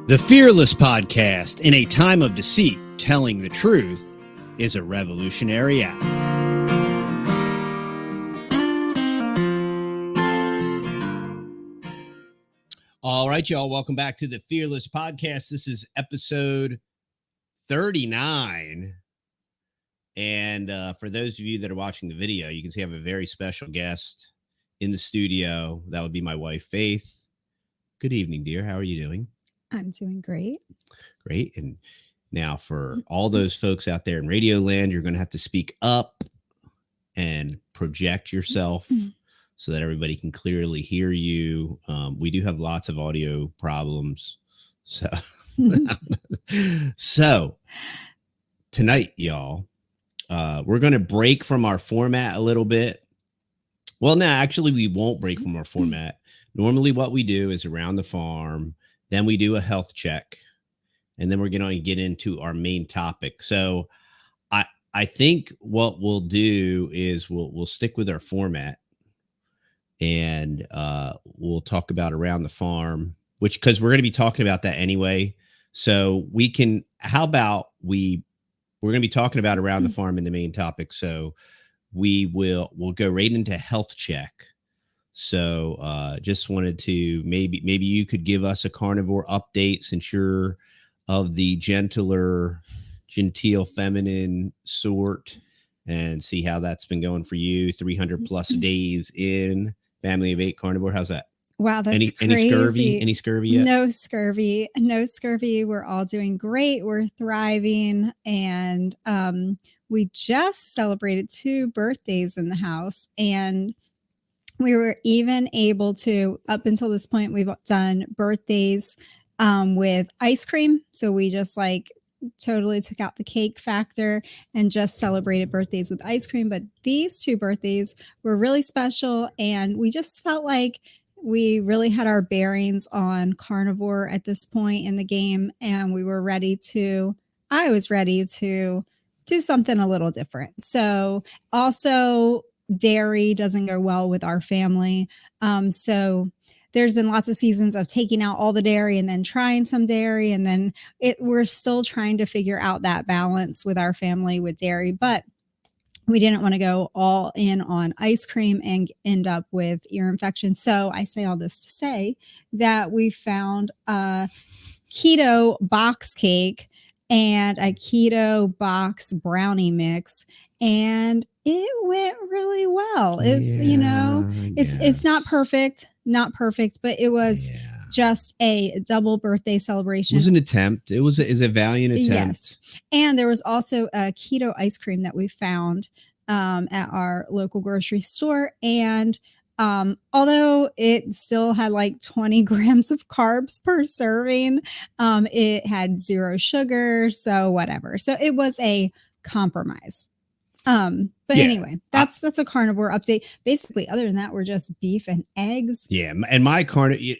The Fearless Podcast, in a time of deceit, telling the truth, is a revolutionary act. All right, y'all, welcome back to the Fearless Podcast. This is episode 39. And for those of you that are watching the video, you can see I have a very special guest in the studio. That would be my wife, Faith. Good evening, dear. How are you doing? I'm doing great. Great. And now for all those folks out there in Radio Land, you're going to have to speak up and project yourself so that everybody can clearly hear you. We do have lots of audio problems. So tonight, y'all, we're going to break from our format a little bit. Well, no, actually, we won't break from our format. Normally, what we do is around the farm. Then we do a health check, and then we're going to get into our main topic. So I think what we'll do is we'll stick with our format, and we'll talk about around the farm, because we're going to be talking about that anyway. So we can, how about we're going to be talking about around the farm in the main topic. So we'll go right into health check. So just wanted to maybe you could give us a carnivore update, since you're of the genteel feminine sort, and see how that's been going for you. 300 plus days in, family of 8 carnivore. How's that? Wow, that's crazy. Any scurvy yet? No scurvy. We're all doing great. We're thriving. And we just celebrated 2 birthdays in the house. And we were even able to, up until this point, we've done birthdays with ice cream. So we just totally took out the cake factor and just celebrated birthdays with ice cream. But these 2 birthdays were really special. And we just felt like we really had our bearings on carnivore at this point in the game. And I was ready to do something a little different. So also, dairy doesn't go well with our family. So there's been lots of seasons of taking out all the dairy and then trying some dairy. And then we're still trying to figure out that balance with our family with dairy. But we didn't want to go all in on ice cream and end up with ear infection. So I say all this to say that we found a keto box cake and a keto box brownie mix. And it went really well. It's, it's not perfect, but it was just a double birthday celebration. It was an attempt. Is a valiant attempt. Yes. And there was also a keto ice cream that we found at our local grocery store. And although it still had 20 grams of carbs per serving, it had 0 sugar. So whatever. So it was a compromise. Anyway, that's a carnivore update. Basically, other than that, we're just beef and eggs. Yeah. And my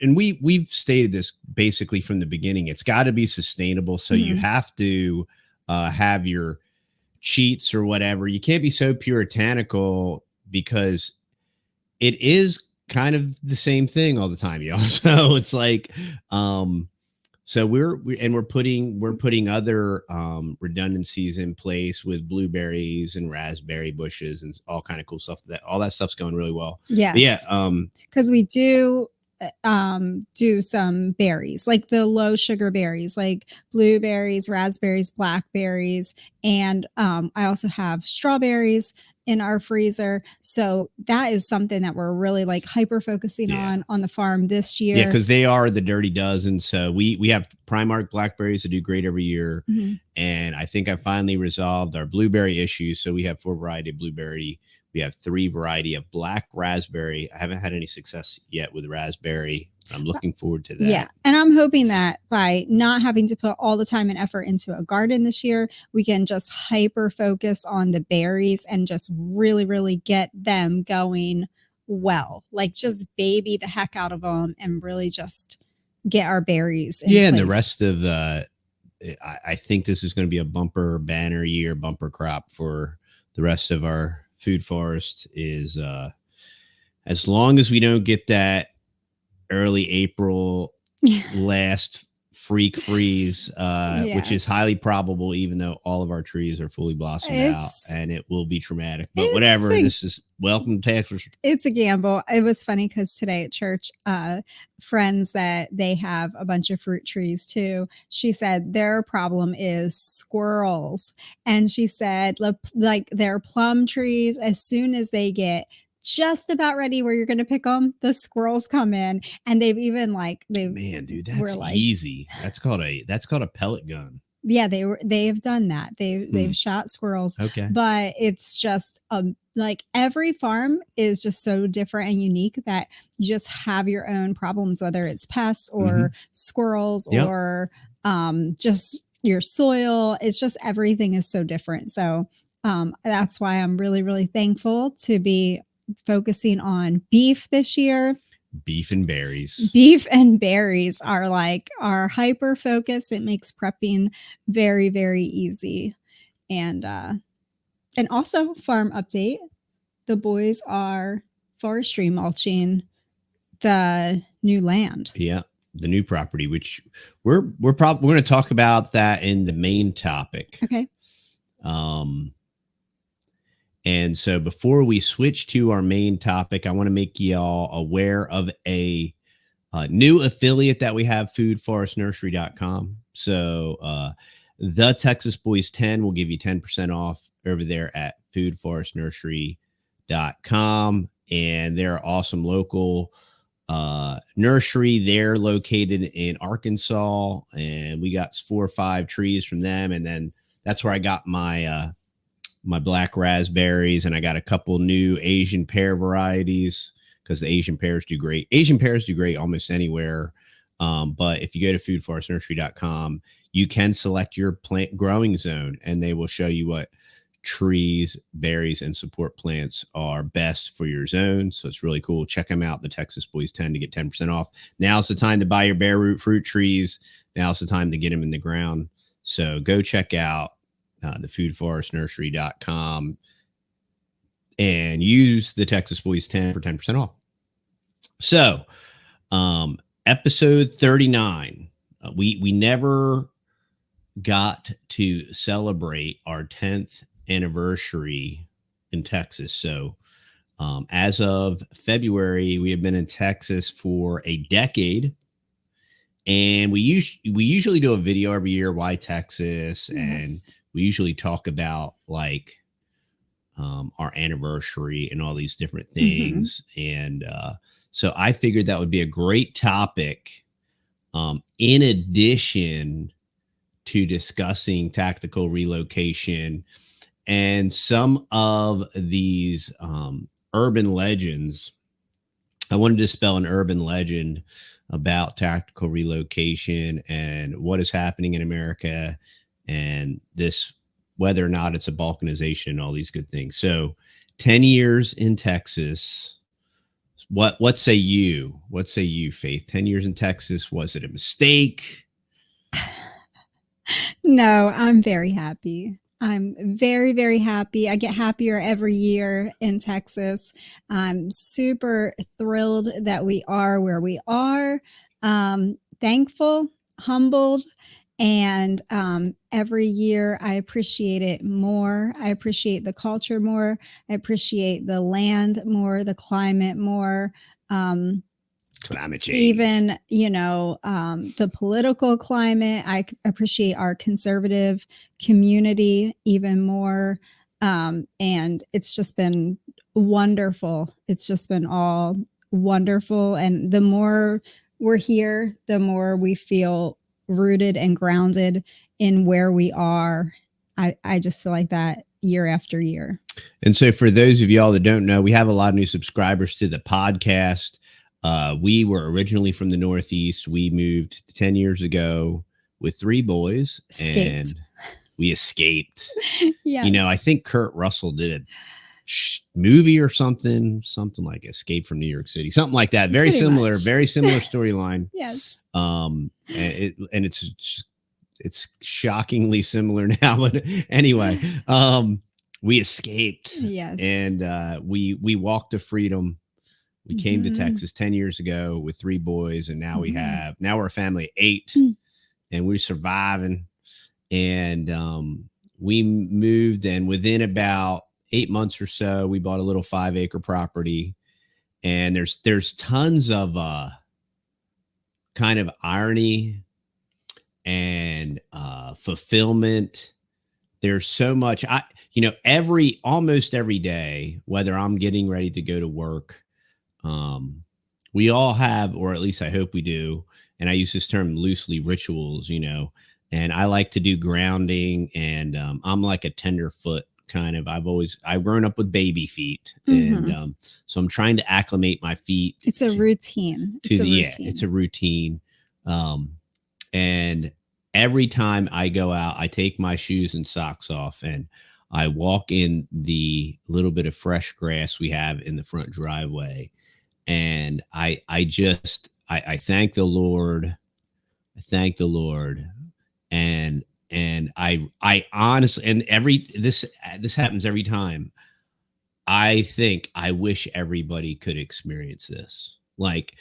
and we've stated this basically from the beginning. It's got to be sustainable. So you have to have your cheats or whatever. You can't be so puritanical, because it is kind of the same thing all the time, y'all. So it's so we're putting other redundancies in place with blueberries and raspberry bushes and all kind of cool stuff. All that stuff's going really well. Yes. But yeah. Because we do some berries, the low sugar berries, blueberries, raspberries, blackberries, and I also have strawberries in our freezer. So that is something that we're really hyper focusing on the farm this year. Yeah, because they are the dirty dozen. So we have Primark blackberries that do great every year. And I think I finally resolved our blueberry issues. So we have 4 variety of blueberry. We have 3 variety of black raspberry. I haven't had any success yet with raspberry. I'm looking forward to that. Yeah. And I'm hoping that by not having to put all the time and effort into a garden this year, we can just hyper focus on the berries and just really, really get them going well. Just baby the heck out of them and really just get our berries in place. And the rest of I think this is going to be a bumper crop for the rest of our food forest. Is as long as we don't get that early April last freak freeze, which Yeah. is highly probable, even though all of our trees are fully blossomed out, and it will be traumatic. But whatever, this is welcome to Texas. It's a gamble. It was funny because today at church, friends that they have a bunch of fruit trees too. She said their problem is squirrels, and she said like their plum trees, as soon as they get just about ready where you're going to pick them, the squirrels come in, and they've even like man, dude, that's easy. That's called a pellet gun. Yeah, they've done that. They've shot squirrels. Okay. But it's just like every farm is just so different and unique that you just have your own problems, whether it's pests or squirrels or just your soil. It's just everything is so different. So that's why I'm really, really thankful to be focusing on beef this year. Beef and berries. Beef and berries are like our hyper focus. It makes prepping very, very easy. And also farm update. The boys are forestry mulching the new land. Yeah, the new property, which we're going to talk about that in the main topic. Okay. And so before we switch to our main topic, I want to make y'all aware of a new affiliate that we have, foodforestnursery.com. So the Texas Boys 10 will give you 10% off over there at foodforestnursery.com. And they're awesome local nursery. They're located in Arkansas, and we got 4 or 5 trees from them. And then that's where I got my black raspberries, and I got a couple new Asian pear varieties because the Asian pears do great. Asian pears do great almost anywhere. But if you go to foodforestnursery.com, you can select your plant growing zone, and they will show you what trees, berries, and support plants are best for your zone. So it's really cool. Check them out. The Texas Boys 10 to get 10% off. Now's the time to buy your bare root fruit trees. Now's the time to get them in the ground. So go check out the foodforestnursery.com and use the Texas Boys 10 for 10% off. So, episode 39, we never got to celebrate our 10th anniversary in Texas. So, as of February, we have been in Texas for a decade. And we usually do a video every year, why Texas, and we usually talk about like our anniversary and all these different things. And so I figured that would be a great topic in addition to discussing tactical relocation and some of these urban legends. I wanted to spell an urban legend about tactical relocation and what is happening in America, and this, whether or not it's a balkanization and all these good things. So 10 years in Texas. What say you? What say you, Faith? 10 years in Texas. Was it a mistake? No, I'm very happy. I'm very, very happy. I get happier every year in Texas. I'm super thrilled that we are where we are. Thankful, humbled, and every year I appreciate it more. I appreciate the culture more. I appreciate the land more, the climate more. Climate change. Even, the political climate. I appreciate our conservative community even more. And it's just been wonderful. It's just been all wonderful. And the more we're here, the more we feel rooted and grounded in where we are. I just feel like that year after year. And so for those of y'all that don't know, we have a lot of new subscribers to the podcast. We were originally from the Northeast. We moved 10 years ago with 3 boys. And we escaped. Yes. I think Kurt Russell did a movie or something like Escape from New York City, something like that. Very similar storyline. Yes. And it's shockingly similar now, but anyway, we escaped. Yes. And we walked to freedom. We came to Texas 10 years ago with 3 boys, and now we're a family of 8. and we're surviving. And we moved, and within about 8 months or so, we bought a little 5-acre property. And there's tons of kind of irony and fulfillment. There's so much. Almost every day, whether I'm getting ready to go to work, we all have, or at least I hope we do, and I use this term loosely, rituals, and I like to do grounding, and I'm like a tenderfoot kind of. I've grown up with baby feet, and so I'm trying to acclimate my feet. It's a routine. It's a routine. And every time I go out, I take my shoes and socks off, and I walk in the little bit of fresh grass we have in the front driveway. And I thank the Lord. I thank the Lord. And I honestly, and this happens every time. I think I wish everybody could experience this. Like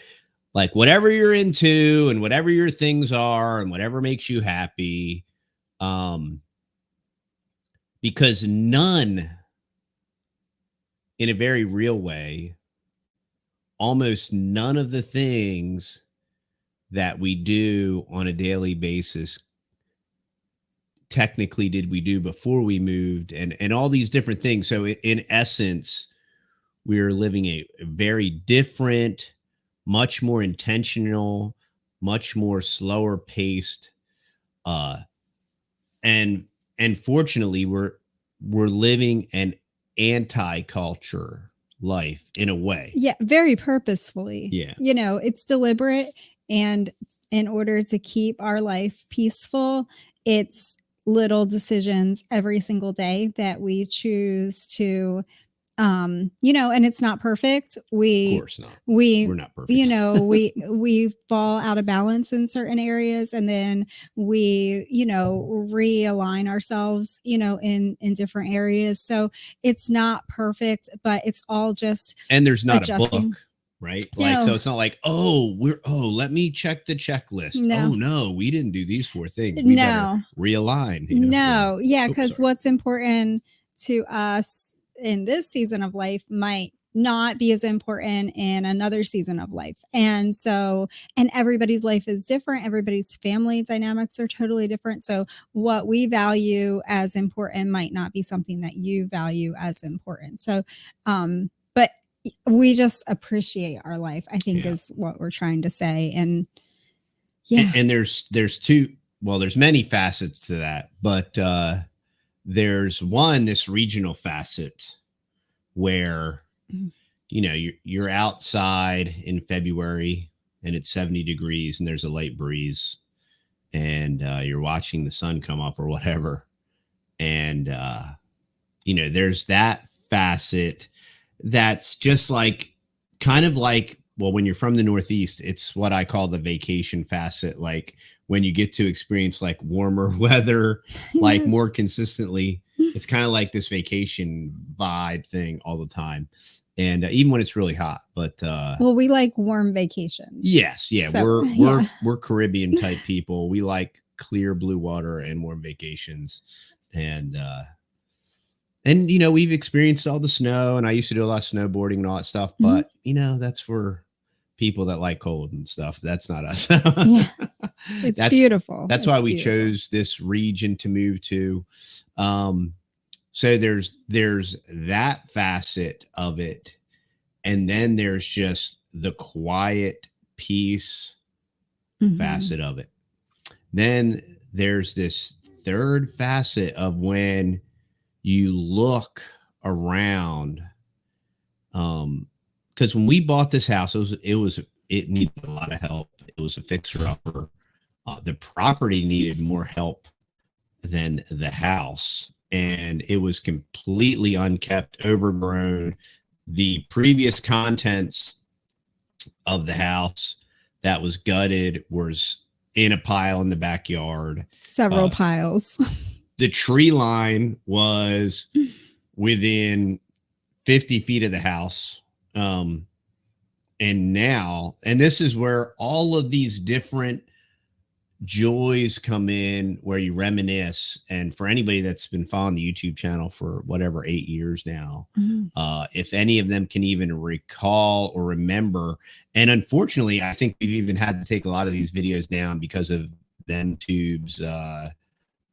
whatever you're into and whatever your things are and whatever makes you happy. Because none, in a very real way, almost none of the things that we do on a daily basis technically did we do before we moved, and all these different things. So in essence, we're living a very different, much more intentional, much more slower paced, and fortunately we're living an anti-culture life in a way. Yeah, very purposefully. Yeah. It's deliberate, and in order to keep our life peaceful, it's little decisions every single day that we choose to and it's not perfect. Of course not. We're not perfect. We fall out of balance in certain areas, and then we realign ourselves in different areas. So it's not perfect, but it's all just, and there's not adjusting. A book, right? So it's not like, let me check the checklist. No. Oh no, we didn't do these 4 things. We better realign. Because what's important to us in this season of life might not be as important in another season of life. And everybody's life is different. Everybody's family dynamics are totally different. So what we value as important might not be something that you value as important. So, but we just appreciate our life, I think, is what we're trying to say. And and there's many facets to that, but there's this regional facet where, you're outside in February and it's 70 degrees and there's a light breeze, and you're watching the sun come up or whatever. And, there's that facet that's just kind of like, well, when you're from the Northeast, it's what I call the vacation facet. Like when you get to experience warmer weather, more consistently, it's kind of like this vacation vibe thing all the time. And even when it's really hot, but we like warm vacations. Yes. Yeah. So, we're Caribbean type people. We like clear blue water and warm vacations. And we've experienced all the snow, and I used to do a lot of snowboarding and all that stuff, but that's for people that like cold and stuff. That's not us. It's beautiful. That's why we chose this region to move to. So there's that facet of it. And then there's just the quiet peace facet of it. Then there's this third facet of when you look around, because when we bought this house, it needed a lot of help. It was a fixer-upper. The property needed more help than the house, and it was completely unkept, overgrown. The previous contents of the house that was gutted was in a pile in the backyard. Several piles. The tree line was within 50 feet of the house. And this is where all of these different joys come in where you reminisce. And for anybody that's been following the YouTube channel for whatever 8 years now, if any of them can even recall or remember, and unfortunately, I think we've even had to take a lot of these videos down because of them tubes,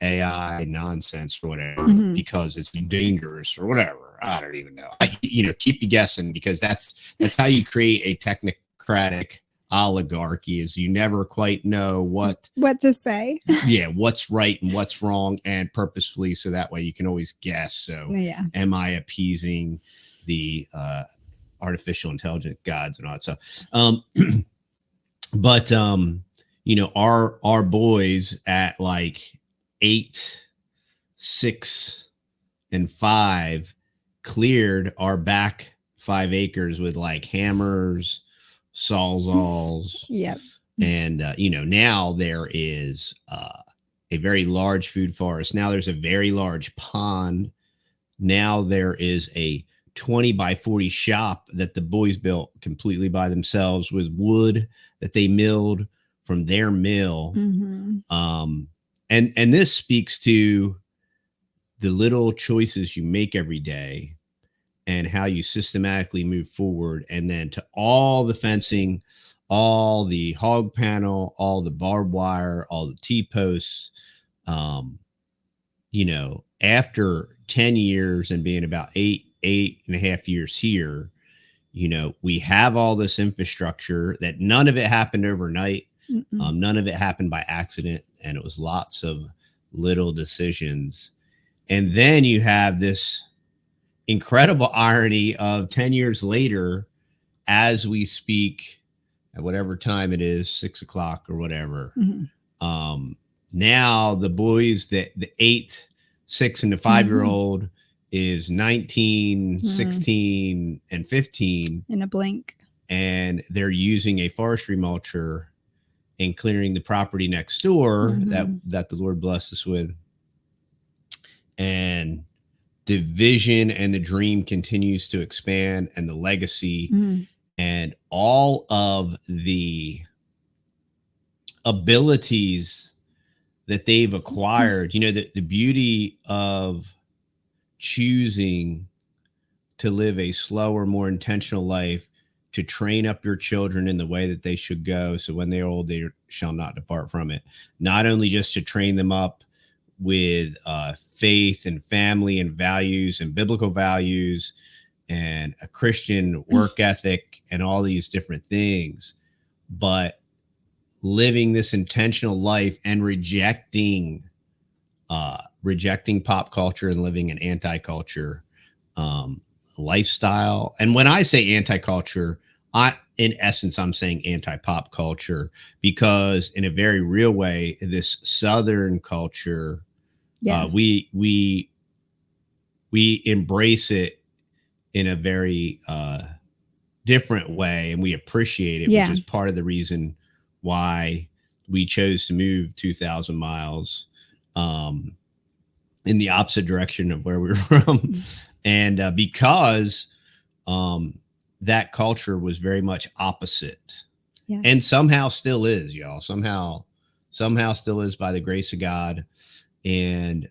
AI nonsense or whatever, because it's dangerous or whatever. I don't even know. Keep you guessing, because that's how you create a technocratic oligarchy, is you never quite know what to say. What's right and what's wrong, and purposefully, so that way you can always guess. So am I appeasing the artificial intelligence gods and all that stuff? But our boys at like 8, 6, and 5 cleared our back 5 acres with like hammers, sawzalls. Yep. And now there is a very large food forest. Now there's a very large pond. Now there is a 20 by 40 shop that the boys built completely by themselves with wood that they milled from their mill. And this speaks to the little choices you make every day and how you systematically move forward. And then to all the fencing, all the hog panel, all the barbed wire, all the T-posts, after 10 years and being about 8.5 years here, we have all this infrastructure that none of it happened overnight. None of it happened by accident. And it was lots of little decisions. And then you have this incredible irony of 10 years later, as we speak, at whatever time it is, 6 o'clock or whatever. Now the boys, the 8, 6, and the 5-year-old is 19, 16, and 15 in a blink. And they're using a forestry mulcher and clearing the property next door that the Lord blessed us with. And the vision and the dream continues to expand, and the legacy and all of the abilities that they've acquired. The beauty of choosing to live a slower, more intentional life, to train up your children in the way that they should go, so when they are old, they shall not depart from it. Not only just to train them up with faith and family and values and biblical values and a Christian work ethic and all these different things, but living this intentional life and rejecting pop culture and living an anti-culture lifestyle. And when I say anti-culture, in essence, I'm saying anti-pop culture, because in a very real way, this Southern culture, we embrace it in a very different way, and we appreciate it, which is part of the reason why we chose to move 2,000 miles in the opposite direction of where we were from. And because that culture was very much opposite, and somehow still is, y'all. Somehow still is, by the grace of God. And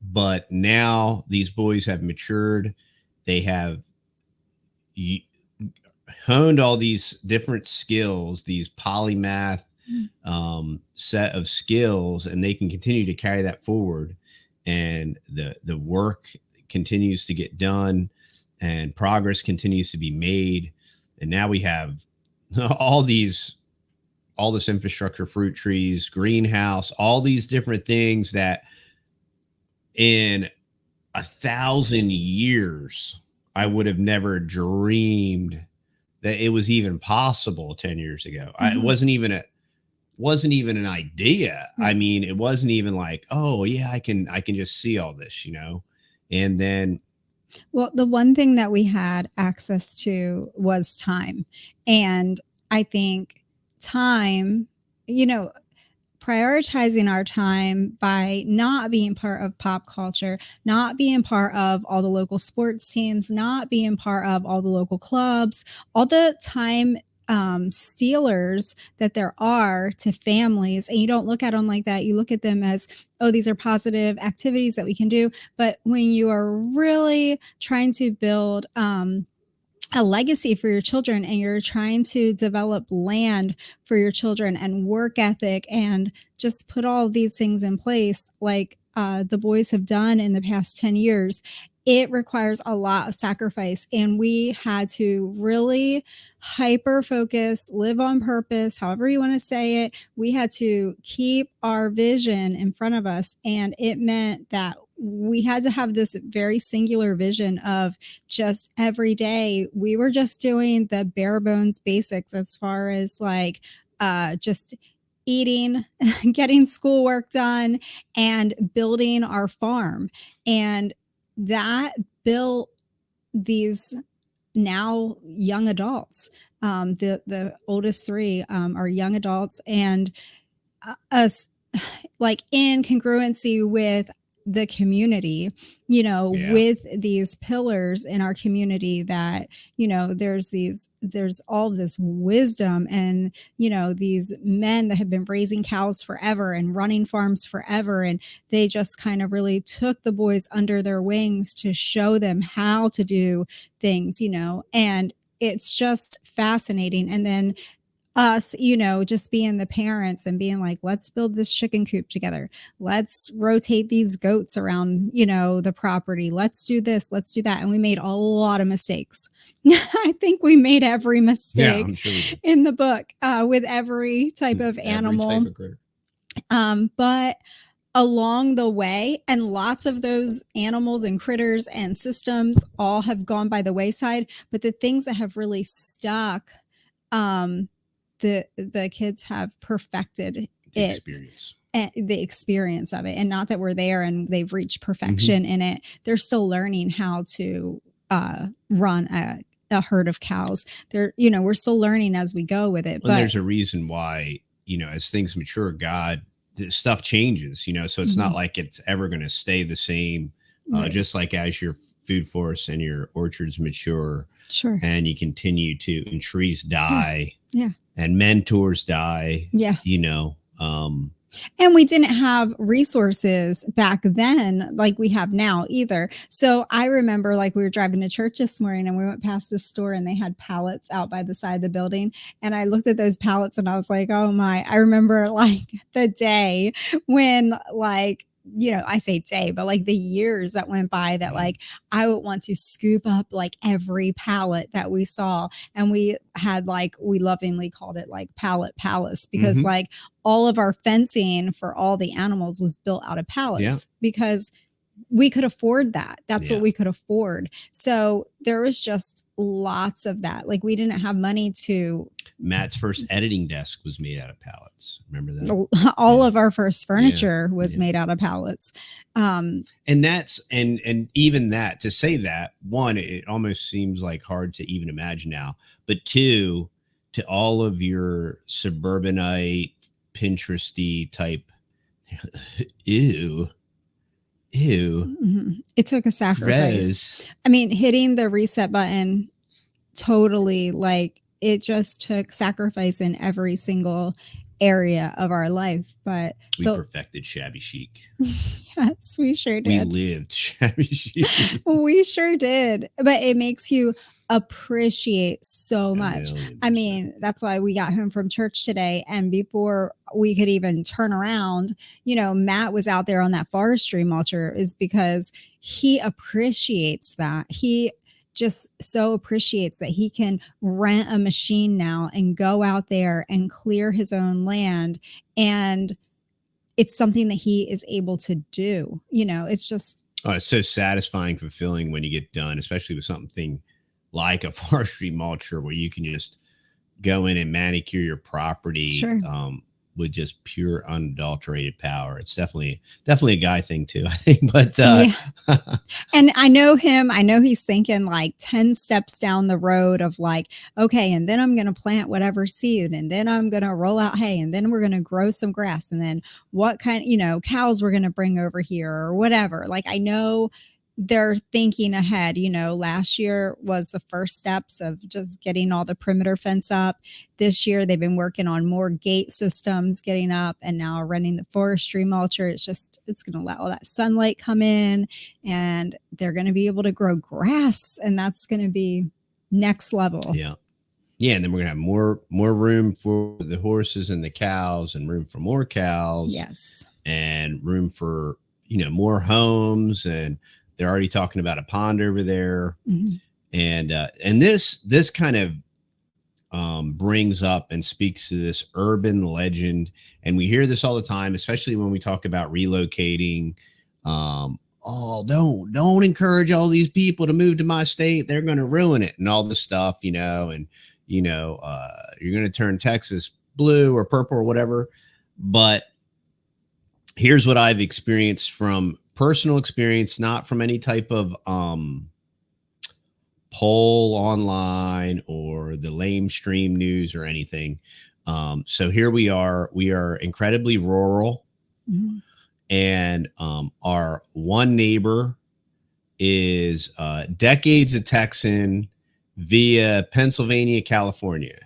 but now these boys have matured. They have honed all these different skills, these polymath set of skills, and they can continue to carry that forward. And the work continues to get done, and progress continues to be made. And now we have all this infrastructure, fruit trees, greenhouse, all these different things that in 1,000 years, I would have never dreamed that it was even possible 10 years ago. It wasn't even an idea. I mean, it wasn't even like, oh yeah, I can just see all this, and then. Well, the one thing that we had access to was time. And I think time, prioritizing our time by not being part of pop culture, not being part of all the local sports teams, not being part of all the local clubs, all the time stealers that there are to families, and you don't look at them like that. You look at them as, oh, these are positive activities that we can do. But when you are really trying to build a legacy for your children, and you're trying to develop land for your children and work ethic and just put all these things in place, like the boys have done in the past 10 years, it requires a lot of sacrifice. And we had to really hyper focus, live on purpose, however you want to say it. We had to keep our vision in front of us. And it meant that we had to have this very singular vision of just every day. We were just doing the bare bones basics as far as like just eating, getting schoolwork done, and building our farm. And that built these now young adults. The oldest three are young adults, and us, like, in congruency with the community, with these pillars in our community, that, there's all of this wisdom, and, these men that have been raising cows forever and running farms forever. And they just kind of really took the boys under their wings to show them how to do things, and it's just fascinating. And then us, just being the parents and being like, let's build this chicken coop together. Let's rotate these goats around, the property. Let's do this. Let's do that. And we made a lot of mistakes. I think we made every mistake I'm sure we did. in the book with every type of animal. Every type of critter. But along the way, and lots of those animals and critters and systems all have gone by the wayside. But the things that have really stuck, the kids have perfected the experience of it. And not that we're there and they've reached perfection in it. They're still learning how to run a herd of cows. We're still learning as we go with it. Well, but there's a reason why, as things mature, stuff changes, so it's not like it's ever going to stay the same. Right. Just like as your food forests and your orchards mature, sure, and you continue to, and trees die, yeah. and mentors die, and we didn't have resources back then like we have now either. So I remember, like, we were driving to church this morning and we went past this store and they had pallets out by the side of the building. And I looked at those pallets and I was like, oh my, I remember like the day when, like, I say day, but like the years that went by that, like, I would want to scoop up like every pallet that we saw. And we had, like, we lovingly called it like Pallet Palace, because like all of our fencing for all the animals was built out of pallets because we could afford that. That's what we could afford. So there was just lots of that. Like, we didn't have money to. Matt's first editing desk was made out of pallets. Remember that? All of our first furniture was made out of pallets. And that's, and even that, to say that, one, it almost seems like hard to even imagine now, but two, to all of your suburbanite, Pinteresty type, ew. It took a sacrifice. I mean, hitting the reset button, totally, like, it just took sacrifice in every single area of our life. But we perfected shabby chic. Yes, we sure did. We lived shabby chic. We sure did. But it makes you appreciate so much. I mean, that's why we got home from church today, and before we could even turn around, Matt was out there on that forestry mulcher, is because he appreciates that. He just so appreciates that he can rent a machine now and go out there and clear his own land. And it's something that he is able to do. It's just. Oh, it's so satisfying, fulfilling when you get done, especially with something like a forestry mulcher, where you can just go in and manicure your property. Sure. With just pure unadulterated power. It's definitely a guy thing too, I think. But and I know him. I know he's thinking like 10 steps down the road of like, okay, and then I'm going to plant whatever seed, and then I'm going to roll out hay, and then we're going to grow some grass, and then what kind, cows we're going to bring over here or whatever. Like, I know they're thinking ahead. Last year was the first steps of just getting all the perimeter fence up. This year, they've been working on more gate systems getting up, and now running the forestry mulcher. It's going to let all that sunlight come in, and they're going to be able to grow grass, and that's going to be next level. Yeah. Yeah, and then we're gonna have more room for the horses and the cows, and room for more cows. Yes. And room for more homes, and they're already talking about a pond over there. Mm-hmm. And this kind of brings up and speaks to this urban legend, and we hear this all the time, especially when we talk about relocating. Oh, don't encourage all these people to move to my state, they're going to ruin it, and all this stuff, and you're going to turn Texas blue or purple or whatever. But here's what I've experienced from personal experience, not from any type of poll online or the lamestream news or anything. So here we are incredibly rural. Mm-hmm. And our one neighbor is decades of Texan via Pennsylvania, California.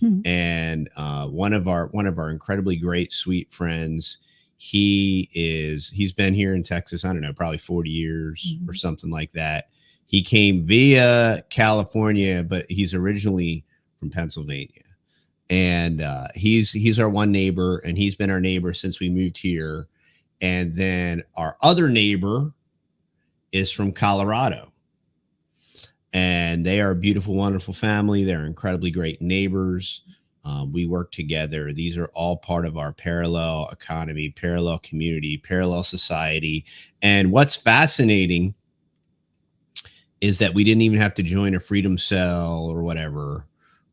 Mm-hmm. And one of our incredibly great, sweet friends, he's been here in Texas, I don't know, probably 40 years Mm-hmm. or something like that. He came via California, but he's originally from Pennsylvania. And he's our one neighbor, and he's been our neighbor since we moved here. And then our other neighbor is from Colorado. And they are a beautiful, wonderful family. They're incredibly great neighbors. We work together. These are all part of our parallel economy, parallel community, parallel society. And what's fascinating is that we didn't even have to join a freedom cell or whatever,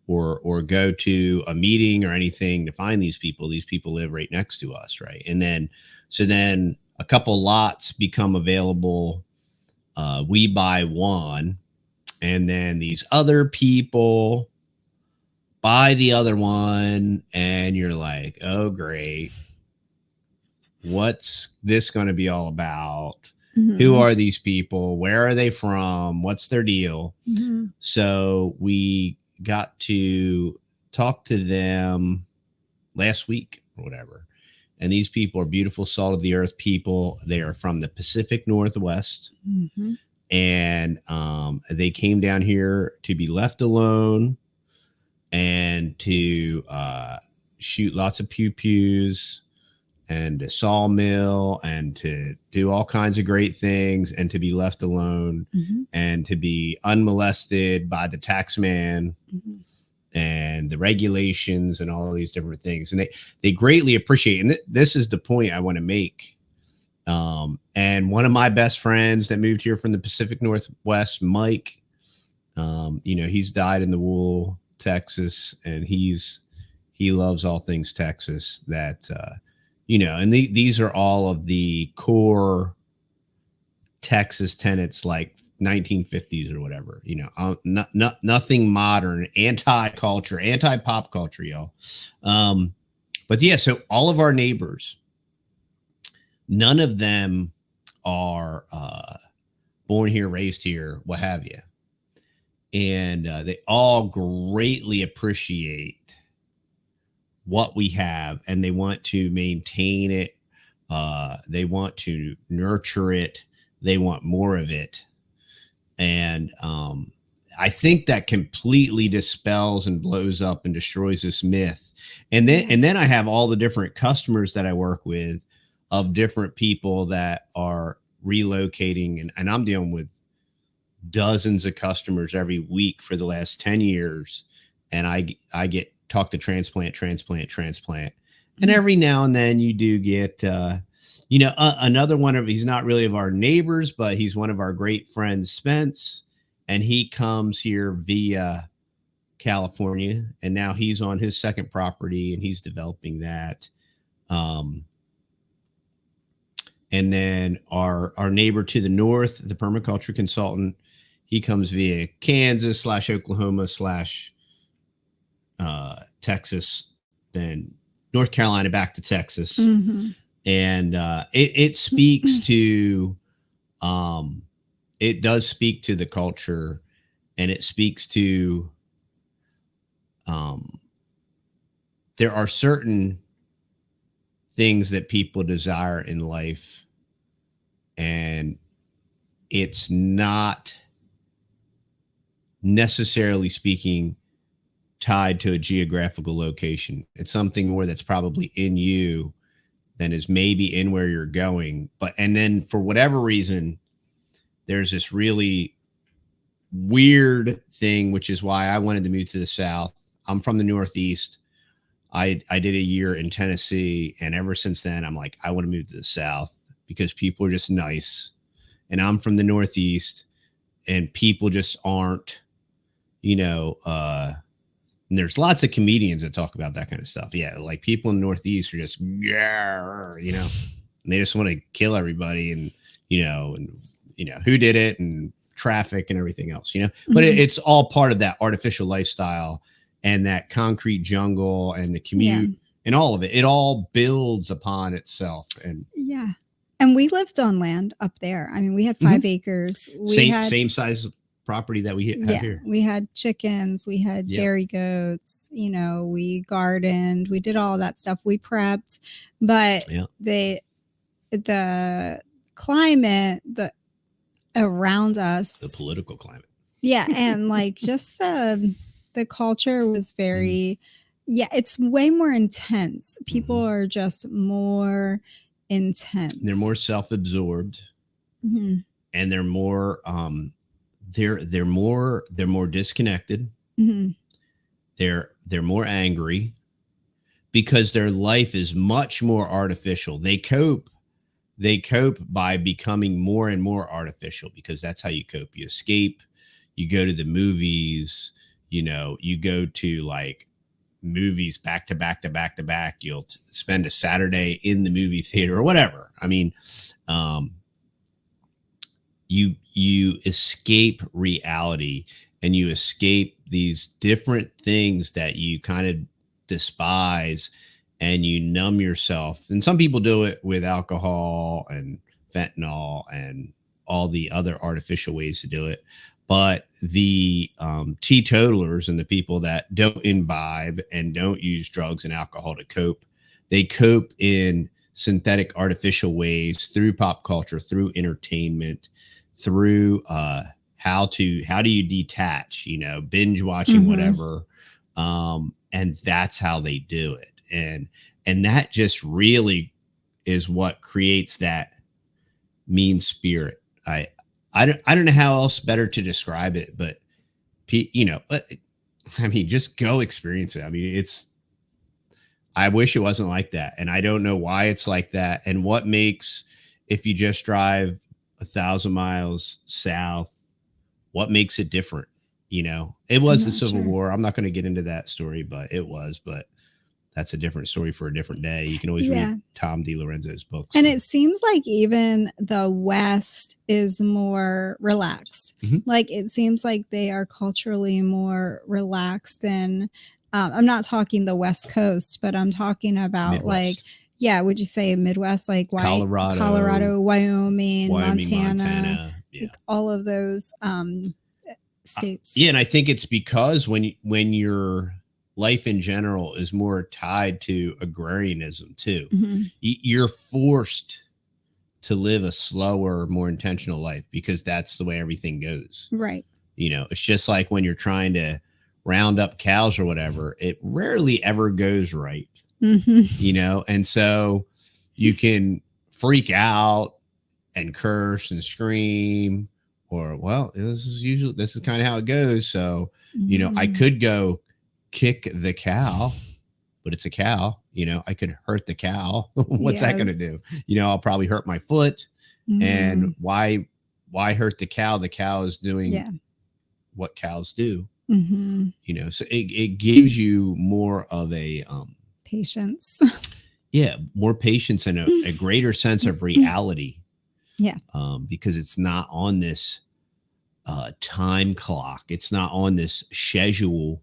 or go to a meeting or anything to find these people. These people live right next to us, right? And then a couple lots become available. We buy one. And then these other people buy the other one, and you're like, oh, great. What's this going to be all about? Mm-hmm. Who are these people? Where are they from? What's their deal? Mm-hmm. So we got to talk to them last week or whatever. And these people are beautiful, salt of the earth people. They are from the Pacific Northwest. Mm-hmm. And they came down here to be left alone and to shoot lots of pew-pews and a sawmill and to do all kinds of great things and to be left alone. Mm-hmm. And to be unmolested by the tax man. Mm-hmm. And the regulations and all these different things. And they greatly appreciate it. And this is the point I want to make. And one of my best friends that moved here from the Pacific Northwest, Mike, he's dyed in the wool, Texas, and he loves all things Texas. That and these are all of the core Texas tenets, like 1950s or whatever. Nothing modern, anti-culture, anti-pop culture, y'all. But yeah, so all of our neighbors, none of them are born here, raised here, what have you. And they all greatly appreciate what we have, and they want to maintain it. They want to nurture it. They want more of it. And I think that completely dispels and blows up and destroys this myth. And then I have all the different customers that I work with, of different people that are relocating. And I'm dealing with dozens of customers every week for the last 10 years. And I get talk to transplant. And every now and then you do get, another one of, he's not really of our neighbors, but he's one of our great friends, Spence. And he comes here via California. And now he's on his second property and he's developing that. And then our neighbor to the north, the permaculture consultant, he comes via Kansas / Oklahoma / Texas, then North Carolina back to Texas. Mm-hmm. And it speaks to it does speak to the culture, and it speaks to there are certain things that people desire in life, and it's not necessarily speaking tied to a geographical location. It's something more that's probably in you than is maybe in where you're going. And then for whatever reason, there's this really weird thing, which is why I wanted to move to the South. I'm from the Northeast. I did a year in Tennessee, and ever since then, I'm like, I want to move to the South because people are just nice. And I'm from the Northeast, and people just aren't, and there's lots of comedians that talk about that kind of stuff. Yeah, like people in the Northeast are just, and they just want to kill everybody, and who did it, and traffic and everything else, But it's all part of that artificial lifestyle and that concrete jungle and the commute and all of it. It all builds upon itself. And and we lived on land up there. I mean, we had 5 acres. Same size property that we have here. We had chickens, we had dairy goats, we gardened, we did all that stuff. We prepped, but the climate, around us, the political climate. Yeah. And like just the culture was very, it's way more intense. People are just more intense. They're more self-absorbed, and they're more, they're more disconnected. They're more angry because their life is much more artificial. They cope by becoming more and more artificial, because that's how you cope. You escape, you go to the movies, you go to like movies back to back to back to back. You'll spend a Saturday in the movie theater or whatever. I mean, you escape reality, and you escape these different things that you kind of despise, and you numb yourself. And some people do it with alcohol and fentanyl and all the other artificial ways to do it. But the teetotalers and the people that don't imbibe and don't use drugs and alcohol to cope, they cope in synthetic, artificial ways through pop culture, through entertainment, through how do you detach, binge watching, whatever. And that's how they do it. And that just really is what creates that mean spirit. I don't know how else better to describe it, but I mean, just go experience it. I mean, I wish it wasn't like that. And I don't know why it's like that. And what makes, if you just drive 1,000 miles south, what makes it different? It was the Civil War. I'm not going to get into that story, but that's a different story for a different day. You can always read Tom DiLorenzo's books. And it seems like even the West is more relaxed. Like it seems like they are culturally more relaxed than, I'm not talking the West Coast, but I'm talking about Midwest. Would you say Midwest, like Colorado, Wyoming, Montana. Like all of those states. And I think it's because when your life in general is more tied to agrarianism too, you're forced to live a slower, more intentional life, because that's the way everything goes. Right. It's just like when you're trying to round up cows or whatever, it rarely ever goes right. And so you can freak out and curse and scream, or, this is kind of how it goes. So, I could go kick the cow, but it's a cow. I could hurt the cow. What's that going to do? I'll probably hurt my foot. And why hurt the cow? The cow is doing what cows do. So it gives you more of a patience. More patience and a greater sense of reality. Because it's not on this time clock. It's not on this schedule.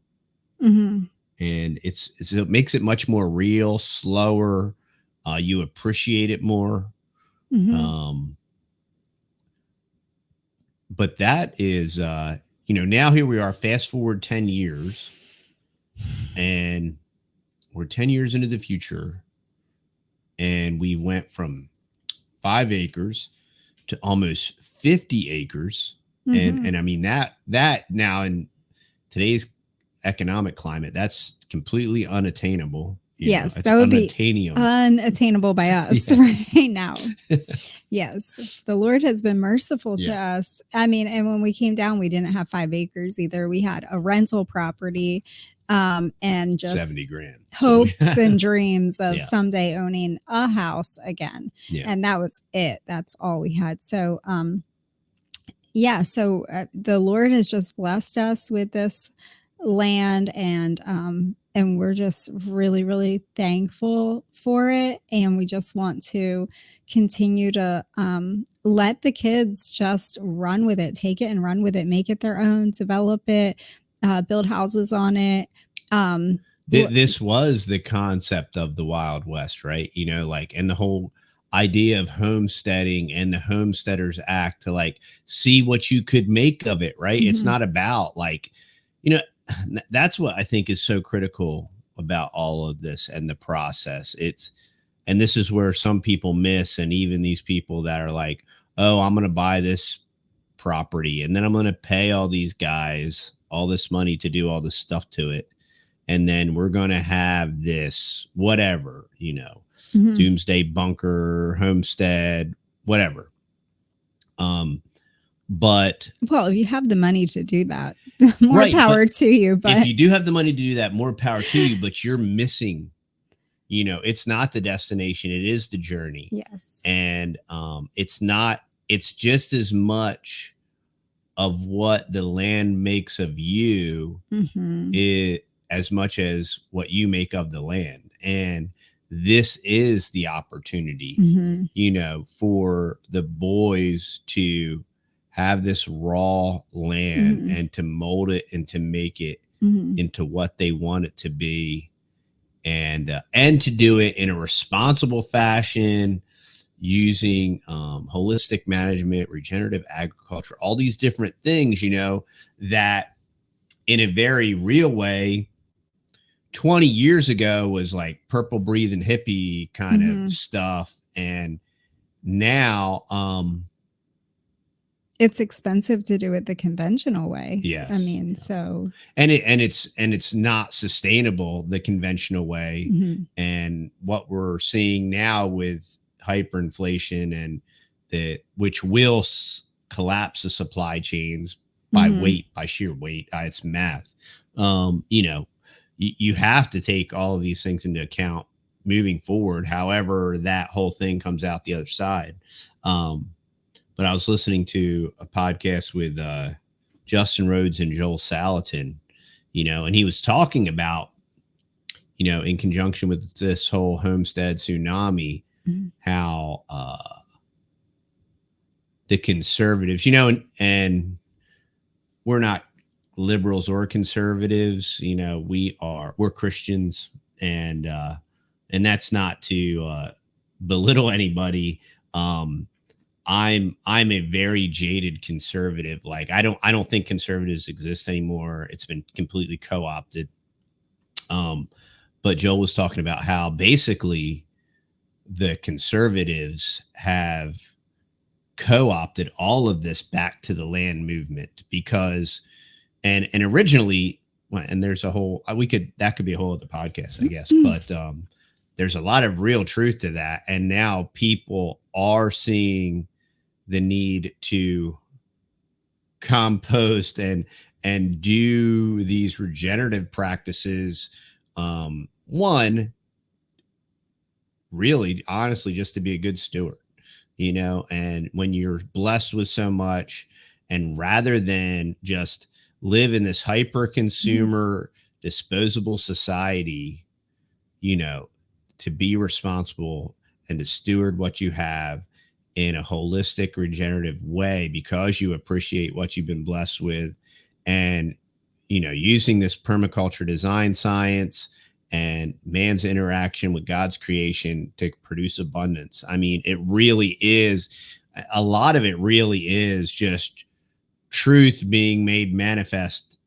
And it makes it much more real, slower. You appreciate it more. but that is, now here we are, fast forward 10 years, and we're 10 years into the future, and we went from 5 acres to almost 50 acres. Mm-hmm. And I mean, that now in today's economic climate, that's completely unattainable. Yes, It's that would be unattainable. unattainable by us right now. Yes, the Lord has been merciful to us. I mean, and when we came down, we didn't have 5 acres either. We had a rental property, and just 70 grand hopes and dreams of Yeah. someday owning a house again. Yeah. And that was it. That's all we had. So, so the Lord has just blessed us with this land, and we're just really, really thankful for it. And we just want to continue to let the kids just run with it, take it and run with it, make it their own, develop it, build houses on it. This was the concept of the Wild West, right? And the whole idea of homesteading and the Homesteaders Act to like see what you could make of it, right? It's not about like, that's what I think is so critical about all of this and the process. And this is where some people miss, and even these people that are like, oh, I'm going to buy this property and then I'm going to pay all these guys all this money to do all this stuff to it. And then we're going to have this, whatever, doomsday bunker, homestead, whatever. But well, if you have the money to do that, more power to you. But if you do have the money to do that, more power to you, but you're missing, it's not the destination. It is the journey. Yes. And it's just as much of what the land makes of you as much as what you make of the land. And this is the opportunity, for the boys to have this raw land and to mold it and to make it into what they want it to be, and to do it in a responsible fashion, using holistic management, regenerative agriculture, all these different things, that in a very real way, 20 years ago was like purple breathing hippie kind of stuff. And now, it's expensive to do it the conventional way. Yes. I mean, so. And it's not sustainable the conventional way. And what we're seeing now with hyperinflation and which will collapse the supply chains by weight, by sheer weight. It's math. You have to take all of these things into account moving forward. However, that whole thing comes out the other side. But I was listening to a podcast with Justin Rhodes and Joel Salatin, and he was talking about, in conjunction with this whole homestead tsunami, how the conservatives, and we're not liberals or conservatives, we're Christians, and that's not to belittle anybody. I'm a very jaded conservative. Like I don't think conservatives exist anymore. It's been completely co-opted. But Joel was talking about how basically the conservatives have co-opted all of this back to the land movement, because and originally, and there's a whole, that could be a whole other podcast, I guess, but there's a lot of real truth to that. And now people are seeing the need to compost and do these regenerative practices. One, really, honestly, just to be a good steward, and when you're blessed with so much, and rather than just live in this hyper consumer disposable society, to be responsible and to steward what you have in a holistic, regenerative way, because you appreciate what you've been blessed with, and, using this permaculture design science and man's interaction with God's creation to produce abundance. I mean, it really is, a lot of it really is just truth being made manifest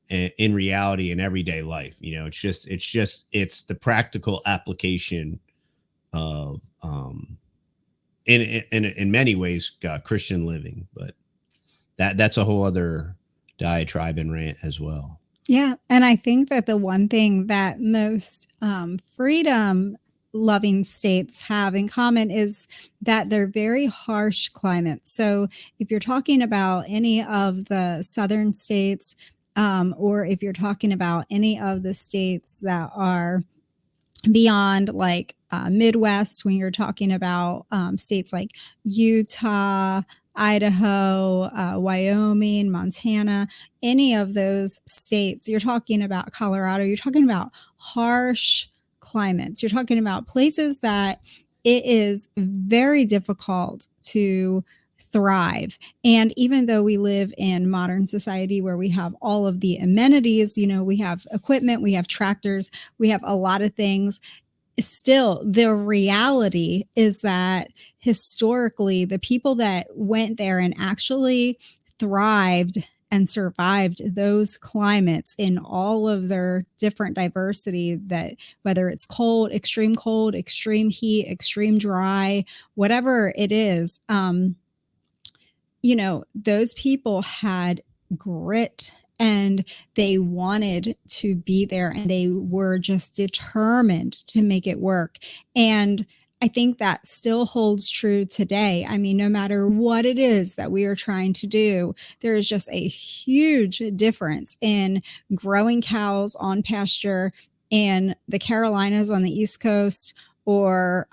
in reality in everyday life. You know, it's the practical application of in many ways Christian living, but that's a whole other diatribe and rant as well. Yeah. And I think that the one thing that most freedom loving states have in common is that they're very harsh climates. So if you're talking about any of the southern states, or if you're talking about any of the states that are beyond like Midwest, when you're talking about states like Utah, Idaho, Wyoming, Montana, any of those states, you're talking about Colorado, you're talking about harsh climates. You're talking about places that it is very difficult to thrive. And even though we live in modern society where we have all of the amenities, you know, we have equipment, we have tractors, we have a lot of things, still the reality is that historically the people that went there and actually thrived and survived those climates in all of their different diversity, that whether it's cold, extreme heat, extreme dry, whatever it is, you know, those people had grit and they wanted to be there and they were just determined to make it work. And I think that still holds true today. I mean, no matter what it is that we are trying to do, there is just a huge difference in growing cows on pasture in the Carolinas on the East Coast, or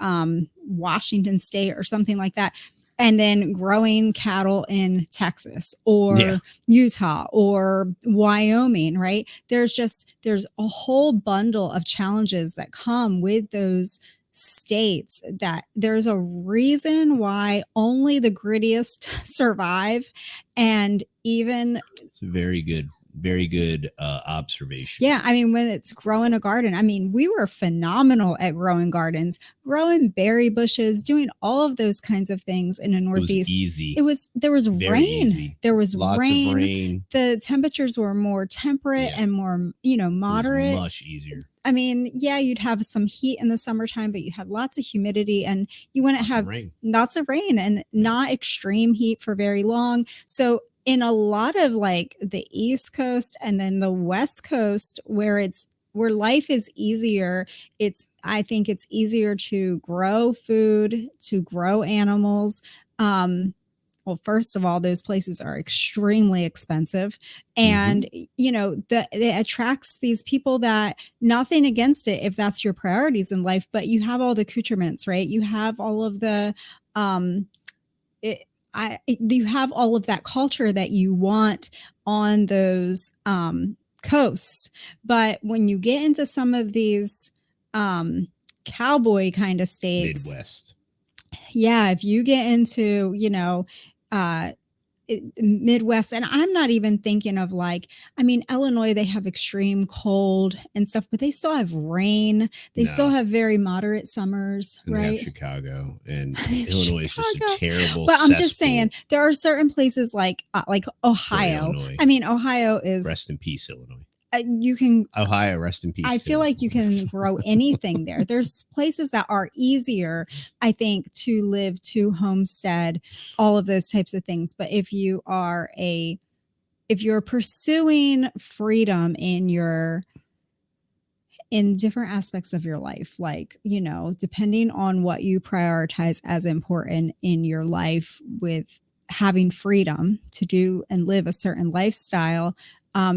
Washington State or something like that, and then growing cattle in Texas or Utah or Wyoming, right? There's a whole bundle of challenges that come with those states, that there's a reason why only the grittiest survive. And even it's very good observation. Yeah. I mean, when it's growing a garden, I mean, we were phenomenal at growing gardens, growing berry bushes, doing all of those kinds of things in the Northeast. It was easy. There was Very rain. Easy. There was Lots rain. of rain. The temperatures were more temperate and more, you know, moderate. It was much easier. I mean, yeah, you'd have some heat in the summertime, but you had lots of humidity and you wouldn't have lots of rain and not extreme heat for very long. So in a lot of like the East Coast and then the West Coast, where life is easier, I think it's easier to grow food, to grow animals. Well, first of all, those places are extremely expensive. And, you know, it attracts these people that, nothing against it if that's your priorities in life, but you have all the accoutrements, right? You have all of the, you have all of that culture that you want on those coasts. But when you get into some of these cowboy kind of states, Midwest, yeah, if you get into, you know, Midwest, and I'm not even thinking of like, I mean, Illinois, they have extreme cold and stuff, but they still have rain. They still have very moderate summers, and right? They have Chicago, and Illinois is just a terrible. But I'm just saying, there are certain places like Ohio. I mean, Ohio is, rest in peace, Illinois. You can Ohio, rest in peace. I feel like you can grow anything there. There's places that are easier, I think, to live, to homestead, all of those types of things. But if you're pursuing freedom in different aspects of your life, like, you know, depending on what you prioritize as important in your life, with having freedom to do and live a certain lifestyle,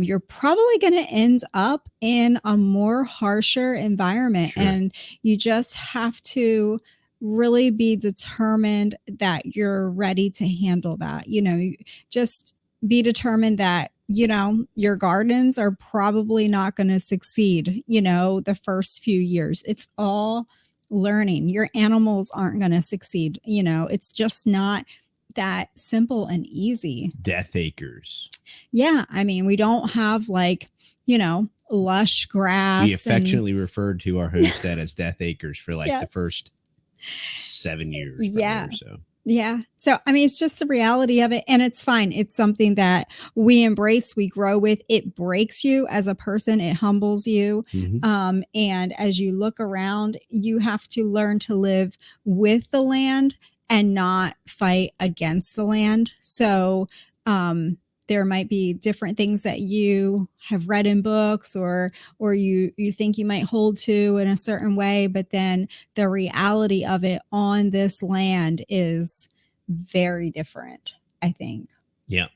you're probably going to end up in a more harsher environment. Sure. And you just have to really be determined that you're ready to handle that. You know, just be determined that, you know, your gardens are probably not going to succeed, you know, the first few years. It's all learning. Your animals aren't going to succeed. You know, it's just not that simple and easy. Death acres. Yeah. I mean, we don't have like, you know, lush grass. We affectionately referred to our homestead as Death Acres for like the first 7 years. Yeah. Or so. Yeah. So, I mean, it's just the reality of it. And it's fine. It's something that we embrace, we grow with. It breaks you as a person, it humbles you. Mm-hmm. And as you look around, you have to learn to live with the land and not fight against the land. So, there might be different things that you have read in books or you think you might hold to in a certain way, but then the reality of it on this land is very different, I think. Yeah.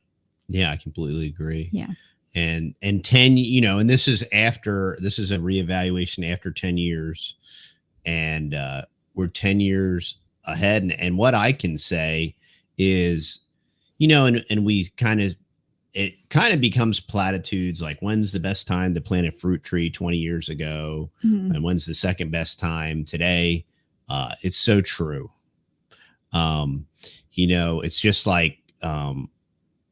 Yeah, I completely agree. Yeah. And 10, and this is a reevaluation after 10 years. And we're 10 years ahead. And what I can say is, and we it kind of becomes platitudes like, when's the best time to plant a fruit tree 20 years ago? Mm-hmm. And when's the second best time today? It's so true. It's just like,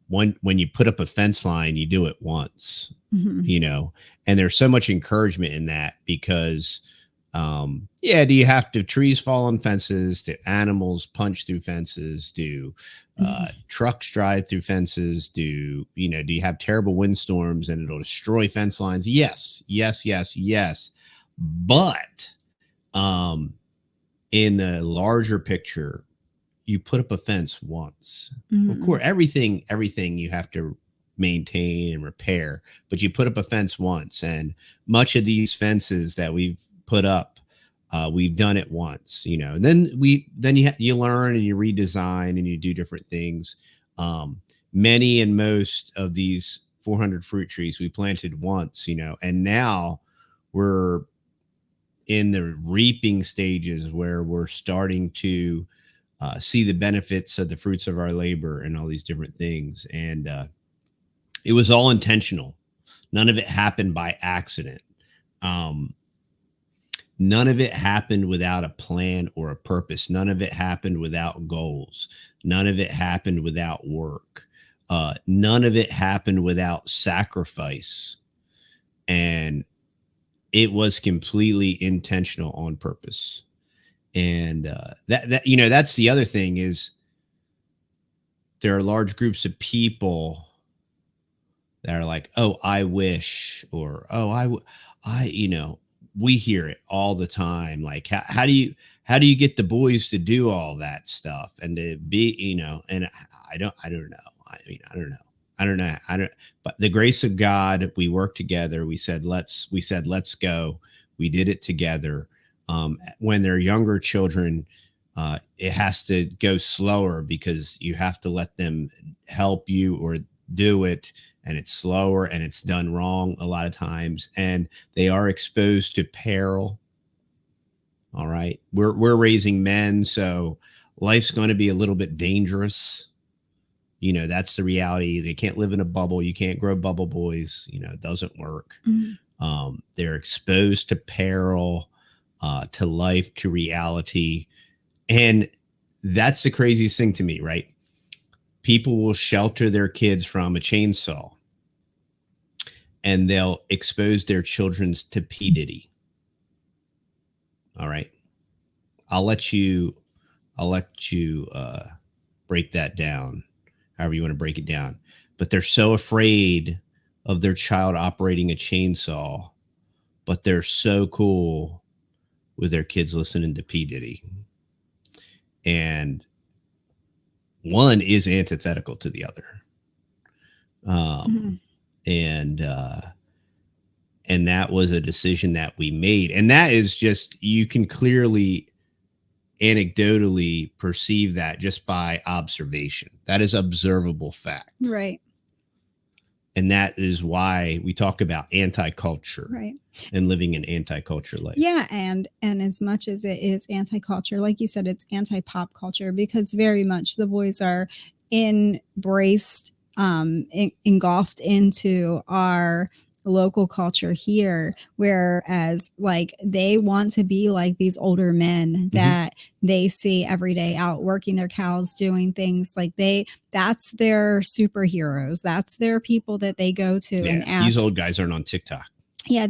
when you put up a fence line, you do it once, Mm-hmm. And there's so much encouragement in that because, do you have to trees fall on fences? Do animals punch through fences? Do trucks drive through fences? Do you have terrible windstorms and it'll destroy fence lines? Yes. But, in the larger picture, you put up a fence once. Mm-hmm. Of course, everything you have to maintain and repair, but you put up a fence once. And much of these fences that we've put up, we've done it once, and then you learn and you redesign and you do different things. Many and most of these 400 fruit trees we planted once, and now we're in the reaping stages where we're starting to see the benefits of the fruits of our labor and all these different things. And it was all intentional. None of it happened by accident. None of it happened without a plan or a purpose. None of it happened without goals. None of it happened without work. None of it happened without sacrifice. And it was completely intentional on purpose. And that's the other thing is there are large groups of people that are like, oh, I wish, or, oh, we hear it all the time. Like, how do you get the boys to do all that stuff and to be, and I don't know. I don't know. But the grace of God, we worked together. We said, let's go. We did it together. When they're younger children, it has to go slower because you have to let them help you or do it. And it's slower and it's done wrong a lot of times. And they are exposed to peril. All right. We're raising men. So life's going to be a little bit dangerous. That's the reality. They can't live in a bubble. You can't grow bubble boys. It doesn't work. Mm-hmm. They're exposed to peril, to life, to reality. And that's the craziest thing to me, right? People will shelter their kids from a chainsaw and they'll expose their children to P. Diddy. All right. I'll let you break that down, however you want to break it down. But they're so afraid of their child operating a chainsaw, but they're so cool with their kids listening to P. Diddy. And one is antithetical to the other. And that was a decision that we made. And that is just, you can clearly anecdotally perceive that just by observation. That is observable fact. Right. And that is why we talk about anti-culture, right, and living an anti-culture life. Yeah. And as much as it is anti-culture, like you said, it's anti-pop culture, because very much the boys are embraced, engulfed into our local culture here, whereas like they want to be like these older men that they see every day out working their cows, doing things like that's their superheroes. That's their people that they go to and ask. These old guys aren't on TikTok. Yeah,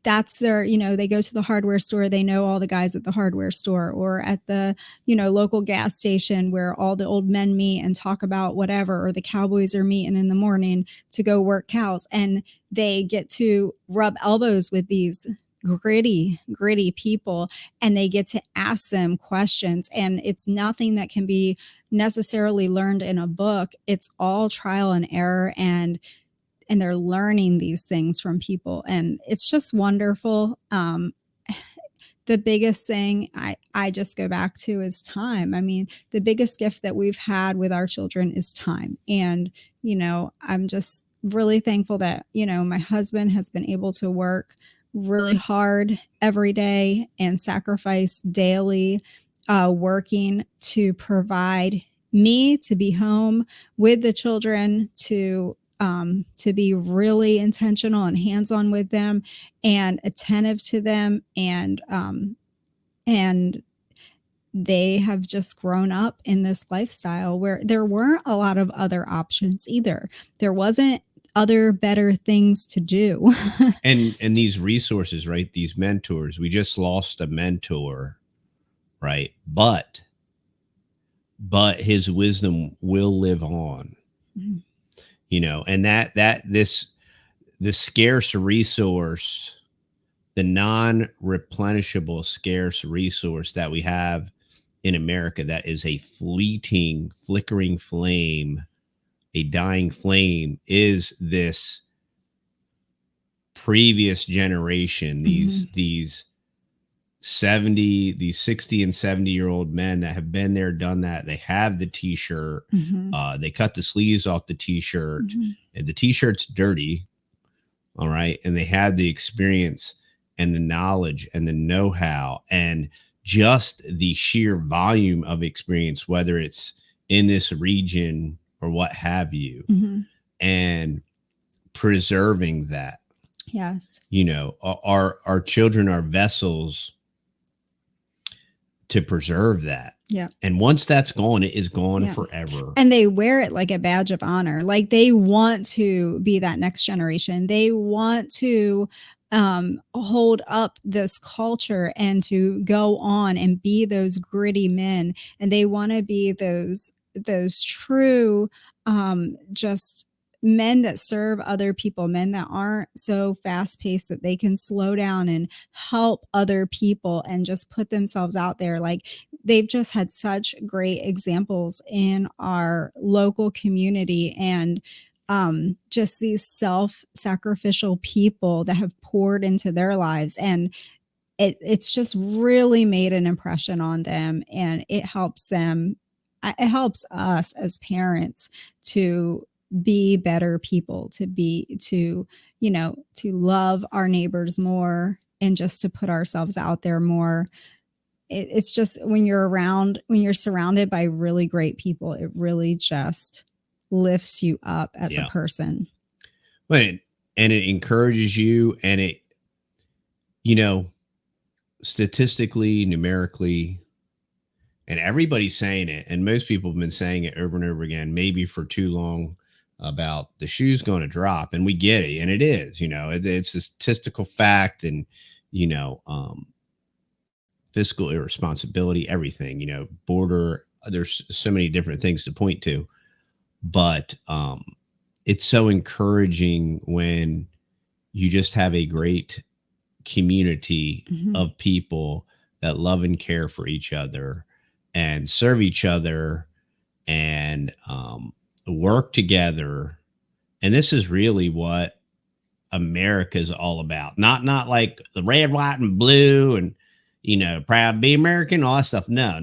that's their, they go to the hardware store, they know all the guys at the hardware store, or at the, local gas station where all the old men meet and talk about whatever, or the cowboys are meeting in the morning to go work cows, and they get to rub elbows with these gritty people, and they get to ask them questions, and it's nothing that can be necessarily learned in a book. It's all trial and error, and they're learning these things from people, and it's just wonderful. The biggest thing I just go back to is time. I mean, the biggest gift that we've had with our children is time, and I'm just really thankful that my husband has been able to work really hard every day and sacrifice daily, working to provide me to be home with the children, to be really intentional and hands-on with them and attentive to them, and they have just grown up in this lifestyle where there weren't a lot of other options either. There wasn't other better things to do. And these resources, right? These mentors. We just lost a mentor, right? But his wisdom will live on. Mm-hmm. And the scarce resource, the non-replenishable scarce resource that we have in America, that is a fleeting, flickering flame, a dying flame, is this previous generation, these 60 and 70-year-old men that have been there, done that. They have the t-shirt. They cut the sleeves off the t-shirt, and the t-shirt's dirty. All right. And they have the experience and the knowledge and the know-how and just the sheer volume of experience, whether it's in this region or what have you, and preserving that. Yes. Our children are vessels to preserve that. Yeah. And once that's gone, it is gone forever. And they wear it like a badge of honor. Like, they want to be that next generation. They want to hold up this culture and to go on and be those gritty men. And they want to be those true, just men that serve other people, men that aren't so fast paced that they can slow down and help other people and just put themselves out there. Like, they've just had such great examples in our local community, and just these self-sacrificial people that have poured into their lives, and it's just really made an impression on them, and it helps us as parents to be better people, to love our neighbors more, and just to put ourselves out there more. It's just, when you're surrounded by really great people, it really just lifts you up as a person. And it encourages you, and it, statistically, numerically, and everybody's saying it, and most people have been saying it over and over again, maybe for too long, about the shoe's going to drop, and we get it, and it is, it's a statistical fact, and fiscal irresponsibility, everything, border. There's so many different things to point to, but it's so encouraging when you just have a great community of people that love and care for each other and serve each other and work together. And this is really what America is all about. Not like the red, white, and blue, and proud to be American, all that stuff. No,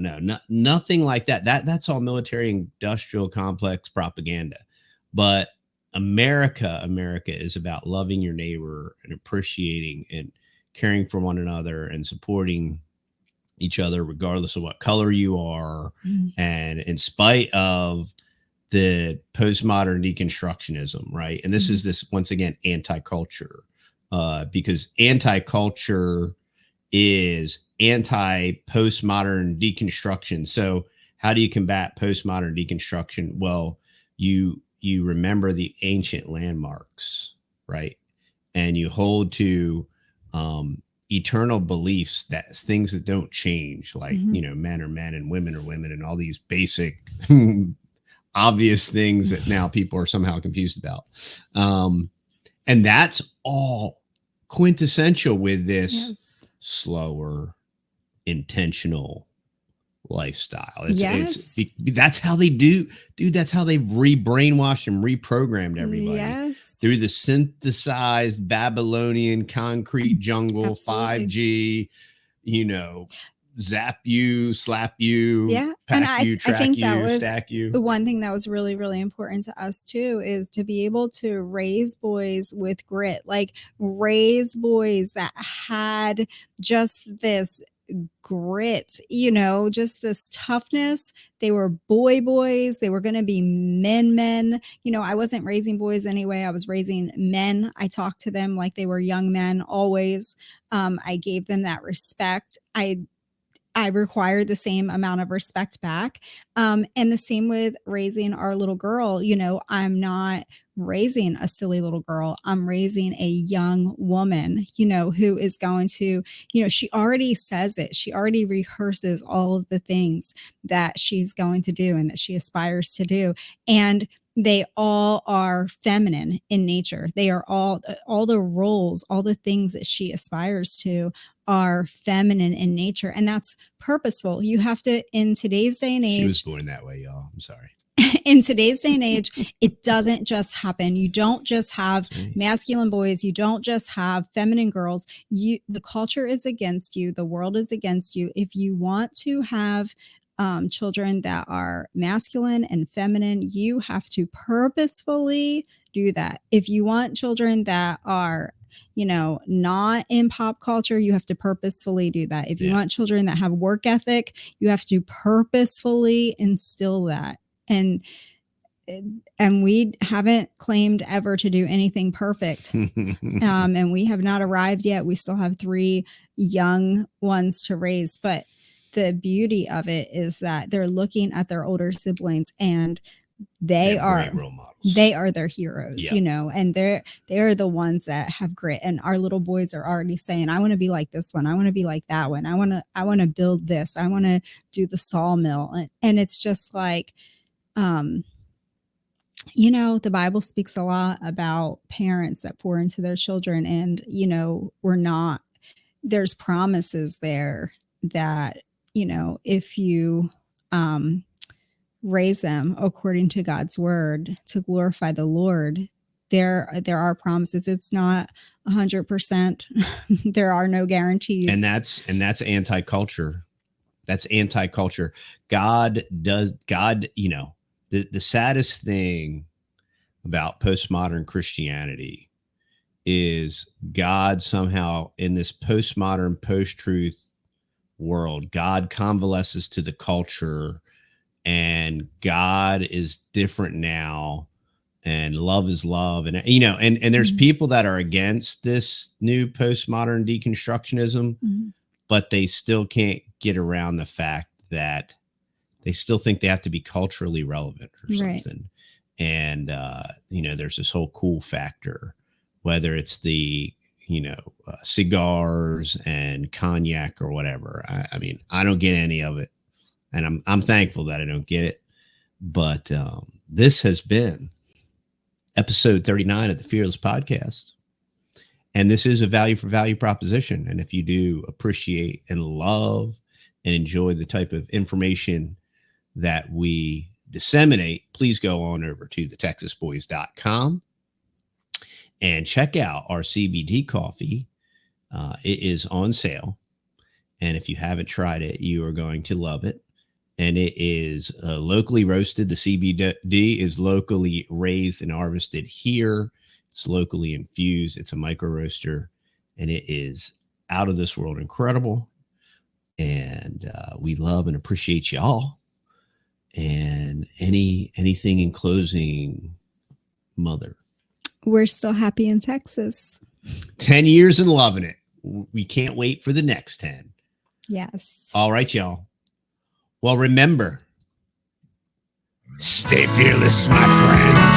nothing like that. That's all military industrial complex propaganda. But America is about loving your neighbor and appreciating and caring for one another and supporting each other, regardless of what color you are. And in spite of the postmodern deconstructionism, right? And this is this, once again, anti-culture, because anti-culture is anti-postmodern deconstruction. So how do you combat postmodern deconstruction? Well, you remember the ancient landmarks, right? and you hold to eternal beliefs, that things that don't change, like, Mhm. you know, men are men and women are women, and all these basic obvious things that now people are somehow confused about. And that's all quintessential with this Yes. slower, intentional lifestyle. Yes. That's how they do, dude. That's how they've re-brainwashed and reprogrammed everybody Yes. through the synthesized Babylonian concrete jungle, Absolutely. 5G, you know, zap you, slap you, Yeah. And pack you, I track think that you, was stack you. the one thing that was really, really important to us too, is to be able to raise boys with grit, like raise boys that had just this grit, you know, just this toughness. They were boys. They were going to be men. You know, I wasn't raising boys anyway. I was raising men. I talked to them like they were young men always. I gave them that respect. I require the same amount of respect back. And the same with raising our little girl. You know, I'm not raising a silly little girl. I'm raising a young woman, you know, who is going to, you know, she already says it. She already rehearses all of the things that she's going to do and that she aspires to do. And they all are feminine in nature. They are all the roles, all the things that she aspires to are feminine in nature, and that's purposeful. You have to, in today's day and age, She was born that way, y'all. I'm sorry. in today's day and age, it doesn't just happen. You don't just have Right. masculine boys. You don't just have feminine girls. The culture is against you. The world is against you. If you want to have children that are masculine and feminine, you have to purposefully do that. If you want children that are, you know, not in pop culture, you have to purposefully do that. If you want children that have work ethic, you have to purposefully instill that. And we haven't claimed ever to do anything perfect. And we have not arrived yet. We still have 3 young ones to raise. But the beauty of it is that they're looking at their older siblings, and they are role models. They are their heroes, you know, and they're the ones that have grit. And our little boys are already saying, I want to be like this one. I want to be like that one. I want to build this. I want to do the sawmill. And it's just like, you know, the Bible speaks a lot about parents that pour into their children, and, you know, there's promises there that, you know, if you, raise them according to God's word to glorify the Lord, there are promises. It's not 100%. There are no guarantees. And that's anti-culture. That's anti-culture. God, you know, the saddest thing about postmodern Christianity is God somehow, in this postmodern, post-truth world, God convalesces to the culture, and God is different now, and love is love. And, you know, and there's people that are against this new postmodern deconstructionism, but they still can't get around the fact that they still think they have to be culturally relevant or something. And, you know, there's this whole cool factor, whether it's the, you know, cigars and cognac or whatever. I mean, I don't get any of it, and I'm thankful that I don't get it. But this has been episode 39 of the Fearless Podcast. And this is a value for value proposition. And if you do appreciate and love and enjoy the type of information that we disseminate, please go on over to TheTexasBoys.com and check out our CBD coffee. It is on sale. And if you haven't tried it, you are going to love it. And it is locally roasted. The CBD is locally raised and harvested here. It's locally infused. It's a micro roaster, and it is out of this world incredible. And we love and appreciate y'all. And anything in closing, Mother? We're still happy in Texas. 10 years and loving it. We can't wait for the next 10. Yes. All right, y'all. Well, remember, stay fearless, my friends.